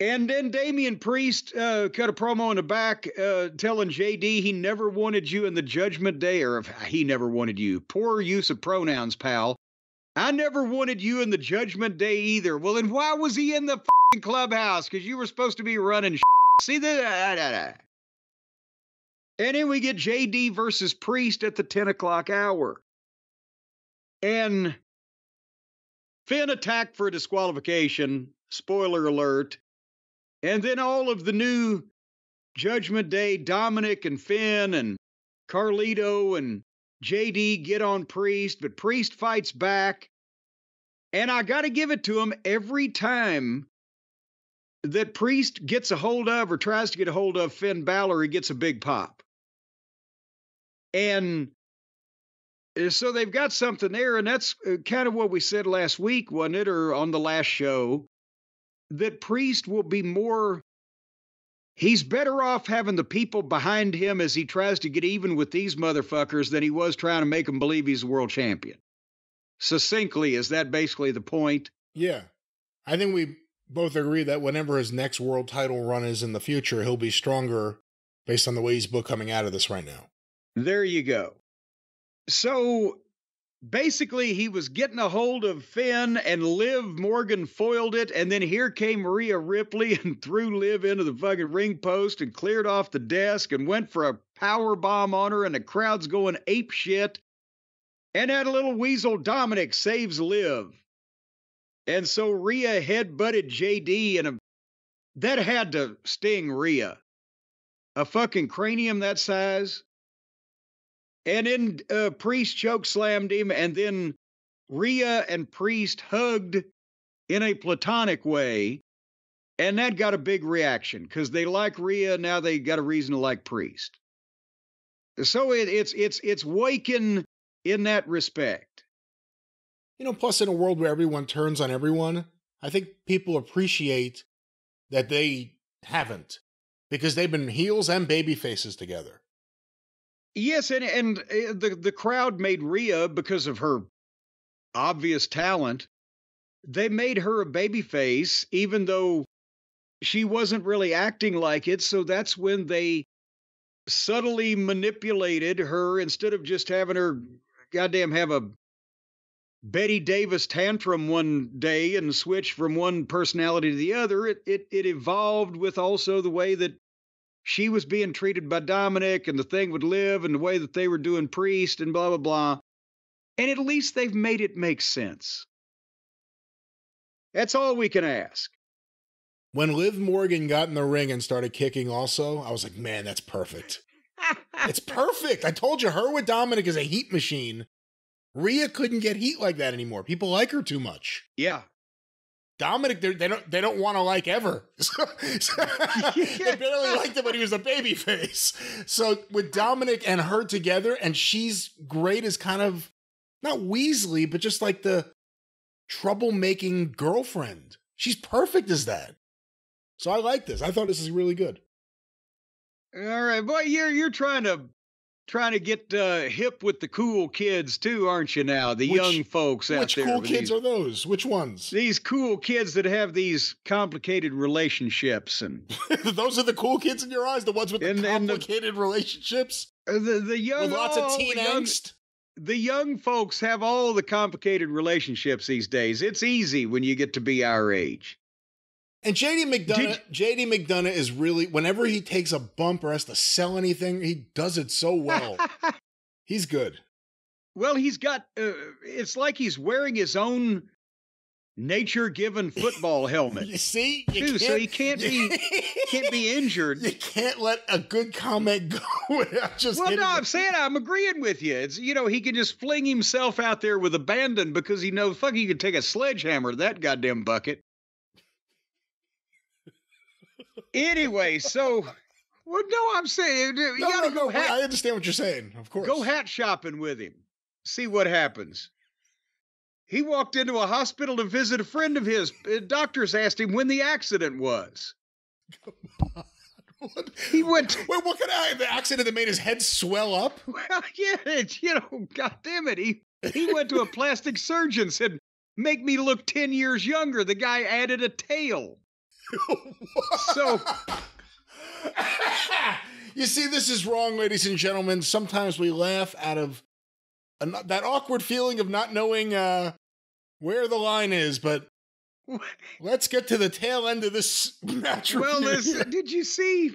And then Damian Priest cut a promo in the back telling JD he never wanted you in the Judgment Day, or he never wanted you. Poor use of pronouns, pal. I never wanted you in the Judgment Day either. Well, then why was he in the f***ing clubhouse? Because you were supposed to be running See that? And then we get JD versus Priest at the 10 o'clock hour. And Finn attacked for a disqualification. Spoiler alert. And then all of the new Judgment Day, Dominic and Finn and Carlito and JD get on Priest, but Priest fights back. And I got to give it to him, every time that Priest gets a hold of or tries to get a hold of Finn Balor, he gets a big pop. And so they've got something there, and that's kind of what we said last week, wasn't it, or on the last show, that Priest will be more, he's better off having the people behind him as he tries to get even with these motherfuckers than he was trying to make them believe he's a world champion. Succinctly, is that basically the point? Yeah. I think we both agree that whenever his next world title run is in the future, he'll be stronger based on the way he's booked coming out of this right now. There you go. So basically, he was getting a hold of Finn, and Liv Morgan foiled it, and then here came Rhea Ripley and threw Liv into the fucking ring post and cleared off the desk and went for a power bomb on her, and the crowd's going ape shit. And that little weasel Dominic saves Liv. And so Rhea headbutted JD, and that had to sting Rhea. A fucking cranium that size. And then Priest chokeslammed him, and then Rhea and Priest hugged in a platonic way, and that got a big reaction because they like Rhea, now they got a reason to like Priest. So it's waking in that respect. You know, plus in a world where everyone turns on everyone, I think people appreciate that they haven't, because they've been heels and baby faces together. Yes, and the crowd made Rhea, because of her obvious talent, they made her a babyface, even though she wasn't really acting like it. So that's when they subtly manipulated her, instead of just having her goddamn have a Betty Davis tantrum one day and switch from one personality to the other. It evolved with also the way that she was being treated by Dominic, and the thing would live, and the way that they were doing Priest, and blah, blah, blah. And at least they've made it make sense. That's all we can ask. When Liv Morgan got in the ring and started kicking also, I was like, man, that's perfect. It's perfect. I told you, her with Dominic is a heat machine. Rhea couldn't get heat like that anymore. People like her too much. Yeah. Dominic, they don't want to like ever. They barely liked him when he was a babyface. So with Dominic and her together, and she's great as kind of, not Weasley, but just like the troublemaking girlfriend. She's perfect as that. So I like this. I thought this is really good. All right, boy, you're trying to get hip with the cool kids too, aren't you now? The young folks out there. Which cool kids are those? Which ones? These cool kids that have these complicated relationships. And those are the cool kids in your eyes? The ones with the complicated relationships? The young, with lots of teen angst? The young folks have all the complicated relationships these days. It's easy when you get to be our age. And JD McDonagh is really, whenever he takes a bump or has to sell anything, he does it so well. He's good. Well, he's got, it's like he's wearing his own nature-given football helmet. You see? So he can't be injured. You can't let a good comment go without just I'm saying, I'm agreeing with you. It's, he can just fling himself out there with abandon because he knows, he can take a sledgehammer to that goddamn bucket. Anyway, so, I'm saying, you gotta go. I understand what you're saying, of course. Go hat shopping with him. See what happens. He walked into a hospital to visit a friend of his. Doctors asked him when the accident was. Come on. He went. Wait, what kind of the accident that made his head swell up? Well, yeah, God damn it. He went to a plastic surgeon, said, make me look 10 years younger. The guy added a tail. So, you see, this is wrong, ladies and gentlemen. Sometimes we laugh out of that awkward feeling of not knowing where the line is, but let's get to the tail end of this match. well, listen, did you see?